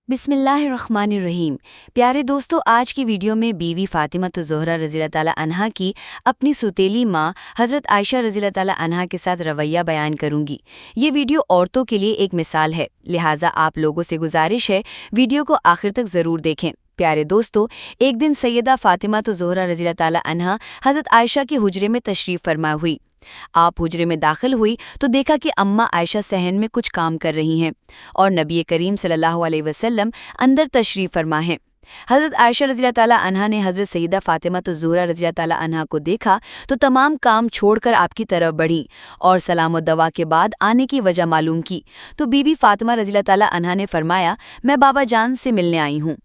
बिस्मिल्लाहिर्रहमानिर्रहीम। प्यारे दोस्तों, आज की वीडियो में बीवी फातिमा ज़ोहरा रज़ी अल्लाह ताला अन्हा की अपनी सुतेली माँ हज़रत आयशा रज़ी अल्लाह ताला अन्हा के साथ रवैया बयान करूंगी। ये वीडियो औरतों के लिए एक मिसाल है, लिहाजा आप लोगों से गुजारिश है वीडियो को आखिर तक ज़रूर देखें। प्यारे दोस्तों, एक दिन सैयदा फातिमा ज़ोहरा रज़ी अल्लाह ताला अन्हा हज़रत आयशा के हुजरे में तशरीफ़ फरमा हुई। आप हुजरे में दाखिल हुई तो देखा कि अम्मा आयशा सहन में कुछ काम कर रही हैं और नबी करीम सल्लल्लाहु अलैहि वसल्लम अंदर तशरीफ़ फरमा हैं। हज़रत आयशा रज़ियल्लाहु ताला अन्हा ने हज़रत सैयदा फातिमा ज़ोहरा रज़ियल्लाहु ताला अन्हा को देखा तो तमाम काम छोड़कर आपकी तरफ बढ़ी और सलाम व दवा के बाद आने की वजह मालूम की तो बीबी फातिमा रज़ियल्लाहु ताला अन्हा ने फरमाया, मैं बाबा जान से मिलने आई हूँ।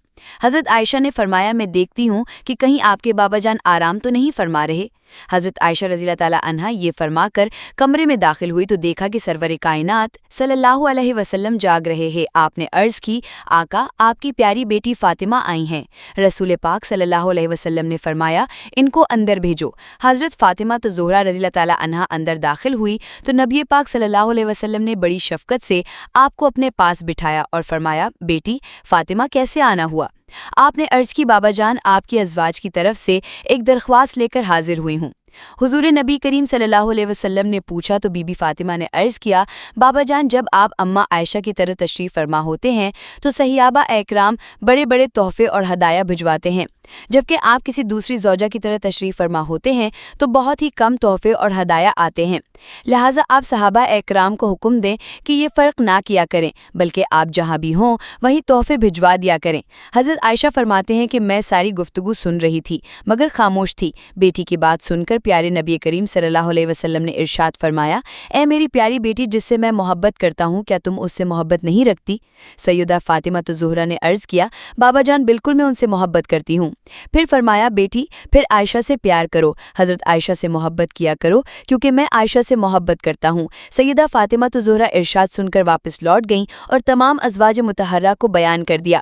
हज़रत आयशा ने फरमाया, मैं देखती हूँ कि कहीं आपके बाबा जान आराम तो नहीं फरमा रहे। हज़रत आयशा रज़ियल्लाहु ताला अन्हा ये फरमाकर कमरे में दाखिल हुई तो देखा कि सरवर कायनात सल्लल्लाहु अलैहि वसल्लम जाग रहे हैं। आपने अर्ज़ की, आका, आपकी प्यारी बेटी फातिमा आई हैं। रसूल पाक सल्लल्लाहु अलैहि वसल्लम ने फरमाया, इनको अंदर भेजो। हज़रत फातिमा ज़ोहरा रज़ियल्लाहु ताला अन्हा अंदर दाखिल हुई तो नबी पाक सल्लल्लाहु अलैहि वसल्लम ने बड़ी शफ़क़त से आपको अपने पास बिठाया और फरमाया, बेटी फातिमा, कैसे आना हुआ? आपने अर्ज की, बाबा जान, आपकी अज़वाज की तरफ से एक दरख्वास्त लेकर हाजिर हुई हूँ। हुजूर नबी करीम सल्लल्लाहु अलैहि वसल्लम ने पूछा तो बीबी फातिमा ने अर्ज़ किया, बाबा जान, जब आप अम्मा आयशा की तरफ तशरीफ़ फरमा होते हैं तो सहियाबा एकराम बड़े बड़े तोहफ़े और हदाया भिजवाते हैं, जबकि आप किसी दूसरी ज़ौजा की तरह तशरीफ़ फरमा होते हैं तो बहुत ही कम तोहफ़े और हदाया आते हैं। लिहाजा आप सहाबा एकराम को हुक्म दें कि ये फ़र्क ना किया करें, बल्कि आप जहाँ भी हों वहीं तोहफ़े भिजवा दिया करें। हज़रत आयशा फरमाते हैं कि मैं सारी गुफ्तगू सुन रही थी मगर खामोश थी। बेटी की बात सुनकर प्यारे नबी करीम सल्लल्लाहु अलैहि वसल्लम ने इरशाद फरमाया, ए मेरी प्यारी बेटी, जिससे मैं मोहब्बत करता हूँ, क्या तुम उससे मोहब्बत नहीं रखती? सैयदा फातिमा ज़ोहरा ने अर्ज़ किया, बाबा जान, बिल्कुल मैं उनसे मोहब्बत करती हूँ। फिर फरमाया, बेटी, फिर आयशा से प्यार करो, हज़रत आयशा से मोहब्बत किया करो, क्योंकि मैं आयशा से मोहब्बत करता हूँ। सैयदा फातिमा ज़ोहरा इरशाद सुनकर वापस लौट गईं और तमाम अज़वाज मुतहर्रा को बयान कर दिया।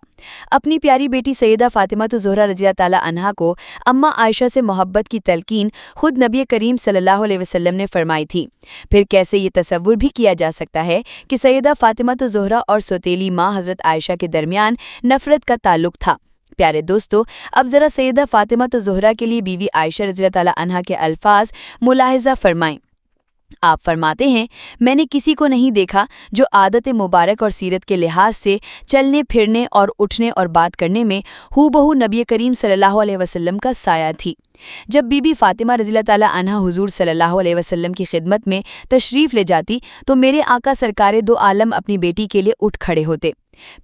अपनी प्यारी बेटी सैयदा फातिमा ज़ोहरा रज़ियल्लाहु ताला अन्हा को अम्मा आयशा से मोहब्बत की तलकीन खुद नबी करीम सल्लल्लाहु अलैहि वसल्लम ने फरमाई थी। फिर कैसे ये तसव्वुर भी किया जा सकता है कि सैयदा फातिमा ज़ोहरा और सौतेली माँ हज़रत आयशा के दरमियान नफ़रत का ताल्लुक़ था। प्यारे दोस्तों, अब ज़रा सैयदा फातिमा ज़ोहरा के लिए बीवी आयशा रज़ियल्लाहु ताला अन्हा के अल्फाज मुलाहिज़ा फरमाएं। आप फरमाते हैं, मैंने किसी को नहीं देखा जो आदत मुबारक और सीरत के लिहाज से चलने फिरने और उठने और बात करने में हूबहू नबी करीम सल्लल्लाहु अलैहि वसल्लम का साया थी। जब बीबी फातिमा रज़ियल्लाहु ताला अन्हा हुजूर सल्लल्लाहु अलैहि वसल्लम की खिदमत में तशरीफ़ ले जाती तो मेरे आका सरकारे दो आलम अपनी बेटी के लिए उठ खड़े होते।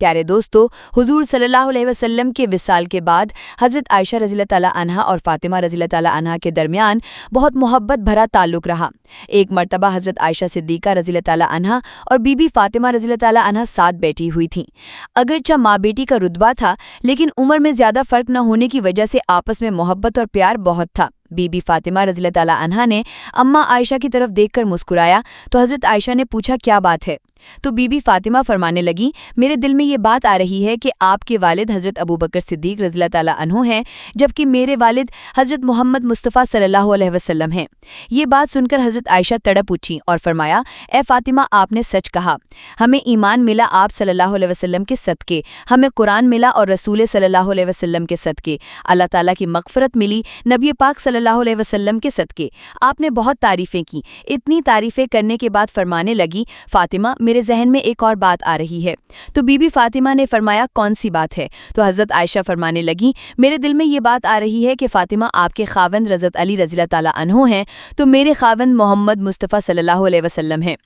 प्यारे दोस्तों, हुजूर सल्लल्लाहु अलैहि वसल्लम के विसाल के बाद हज़रत आयशा रज़ियल्लाहु ताला अन्हा और फातिमा रज़ियल्लाहु ताला अन्हा के दरमियान बहुत मोहब्बत भरा ताल्लुक़ रहा। एक मरतबा हज़रत आयशा सिद्दीक़ा रज़ियल्लाहु ताला अन्हा और बीबी फातिमा रज़ियल्लाहु ताला अन्हा साथ बैठी हुई थीं। अगरचा माँ बेटी का रुतबा था, लेकिन उम्र में ज़्यादा फ़र्क न होने की वजह से आपस में मोहब्बत और प्यार बहुत था। बीबी फातिमा रज़ियल्लाहु ताला अन्हा ने अम्मा आयशा की तरफ देखकर मुस्कुराया तो हज़रत आयशा ने पूछा, क्या बात है? तो बीबी फातिमा फरमाने लगी, मेरे दिल में ये बात आ रही है कि आपके वालिद हज़रत अबू बकर सिद्दीक़ रज़ियल्लाहु ताला अन्हु हैं, जबकि मेरे वालिद हज़रत मोहम्मद मुस्तफ़ा सल्लल्लाहु अलैहि वसल्लम हैं। ये बात सुनकर हज़रत आयशा तड़प उठी और फरमाया, ए फातिमा, आपने सच कहा। हमें ईमान मिला आप सल्लल्लाहु अलैहि वसल्लम के सदक़े, हमें कुरान मिला और रसूल सल्लल्लाहु अलैहि वसल्लम के सदक़े, अल्लाह ताला की मग़फ़िरत मिली नबी पाक सल्लल्लाहु अलैहि वसल्लम के सदक़े। आपने बहुत तारीफ़ें की। इतनी तारीफ़ें करने के बाद फरमाने लगी, फातिमा, मेरे जहन में एक और बात आ रही है। तो बीबी फातिमा ने फरमाया, कौन सी बात है? तो हज़रत आयशा फरमाने लगी, मेरे दिल में ये बात आ रही है कि फातिमा, आपके खावंद हज़रत अली रज़ियल्लाहु ताला अन्हु हैं तो मेरे खावंद मोहम्मद मुस्तफ़ा सल्लल्लाहु अलैहि वसल्लम हैं।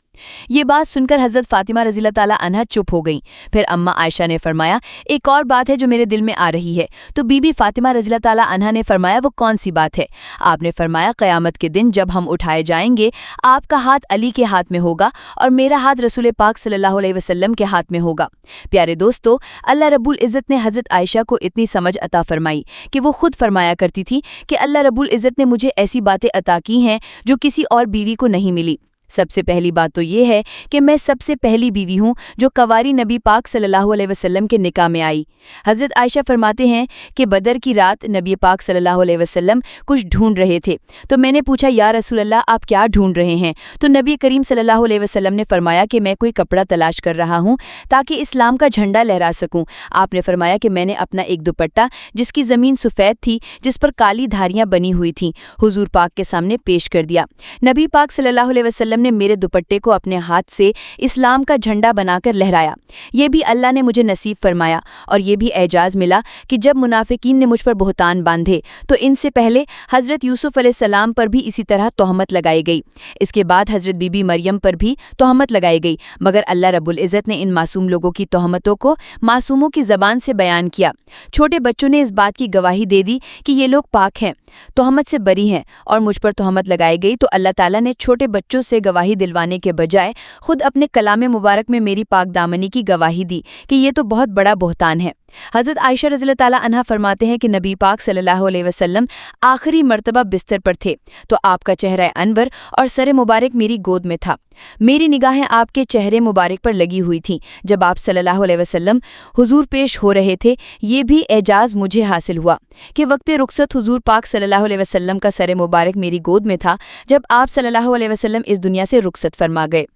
ये बात सुनकर हज़रत फातिमा रज़ियल्लाहु ताला अन्हा चुप हो गईं। फिर अम्मा आयशा ने फरमाया, एक और बात है जो मेरे दिल में आ रही है। तो बीबी फातिमा रज़ियल्लाहु ताला अन्हा ने फरमाया, वो कौन सी बात है? आपने फरमाया, क़यामत के दिन जब हम उठाए जाएंगे, आपका हाथ अली के हाथ में होगा और मेरा हाथ रसूल पाक सल्लल्लाहु अलैहि वसल्लम के हाथ में होगा। प्यारे दोस्तों, अल्लाह रब्बुल इज़्ज़त ने हज़रत आयशा को इतनी समझ अता फरमाई कि वो खुद फरमाया करती थी कि अल्लाह रब्बुल इज़्ज़त ने मुझे ऐसी बातें अता की हैं जो किसी और बीवी को नहीं मिली। सबसे पहली बात तो ये है कि मैं सबसे पहली बीवी हूँ जो कवारी नबी पाक सल्लल्लाहु अलैहि वसल्लम के निकाह में आई। हज़रत आयशा फरमाते हैं कि बदर की रात नबी पाक सल्लल्लाहु अलैहि वसल्लम कुछ ढूंढ रहे थे, तो मैंने पूछा, या रसूल अल्लाह, आप क्या ढूंढ रहे हैं? तो नबी करीम सल्लल्लाहु अलैहि वसल्लम ने फरमाया कि मैं कोई कपड़ा तलाश कर रहा हूँ ताकि इस्लाम का झंडा लहरा सकूँ। आपने फरमाया कि मैंने अपना एक दुपट्टा, जिसकी ज़मीन सफ़ेद थी, जिस पर काली धारियाँ बनी हुई थीं, हुजूर पाक के सामने पेश कर दिया। नबी पाक सल्लल्लाहु अलैहि वसल्लम ने मेरे दुपट्टे को अपने हाथ से इस्लाम का झंडा बनाकर लहराया। ये भी अल्लाह ने मुझे नसीब फरमाया। और ये भी एजाज़ मिला कि जब मुनाफिकीन ने मुझ पर बुहतान बांधे तो इनसे पहले हज़रत यूसुफ अलैहिस्सलाम पर भी इसी तरह तोहमत लगाई गई। इसके बाद हज़रत बीबी मरियम पर भी तोहमत लगाई गई, मगर अल्लाह रब्बुल इज़्ज़त ने इन मासूम लोगों की तोहमतों को मासूमों की ज़बान से बयान किया। छोटे बच्चों ने इस बात की गवाही दे दी कि ये लोग पाक हैं, तोहमत से बरी हैं, और मुझ पर तोहमत लगाई गई तो अल्लाह ताला ने छोटे बच्चों से गवाही दिलवाने के बजाय खुद अपने कलाम मुबारक में मेरी पाक दामनी की गवाही दी कि ये तो बहुत बड़ा बुहतान है। हज़रत आयशा रज़ियल्लाहु ताला अन्हा फरमाते हैं कि नबी पाक सल्लल्लाहु अलैहि वसल्लम आखिरी मर्तबा बिस्तर पर थे तो आपका चेहरा अनवर और सर मुबारक मेरी गोद में था। मेरी निगाहें आपके चेहरे मुबारक पर लगी हुई थीं जब आप सल्लल्लाहु अलैहि वसल्लम हुजूर पेश हो रहे थे। ये भी एजाज़ मुझे हासिल हुआ कि वक्त रुखसत हुजूर पाक सल्लल्लाहु अलैहि वसल्लम का सर मुबारक मेरी गोद में था जब आप सल्लल्लाहु अलैहि वसल्लम इस दुनिया से रुखसत फरमा गए।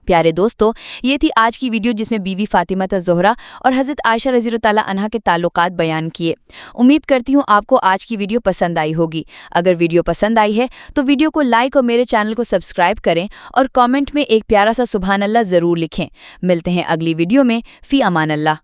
प्यारे दोस्तों, ये थी आज की वीडियो जिसमें बीवी फातिमा ज़ोहरा और हज़रत आयशा रज़ियल्लाहु ताला अन्हा के ताल्लुकात बयान किए। उम्मीद करती हूँ आपको आज की वीडियो पसंद आई होगी। अगर वीडियो पसंद आई है तो वीडियो को लाइक और मेरे चैनल को सब्सक्राइब करें और कमेंट में एक प्यारा सा सुभान अल्लाह ज़रूर लिखें। मिलते हैं अगली वीडियो में। फ़ी अमान अल्लाह।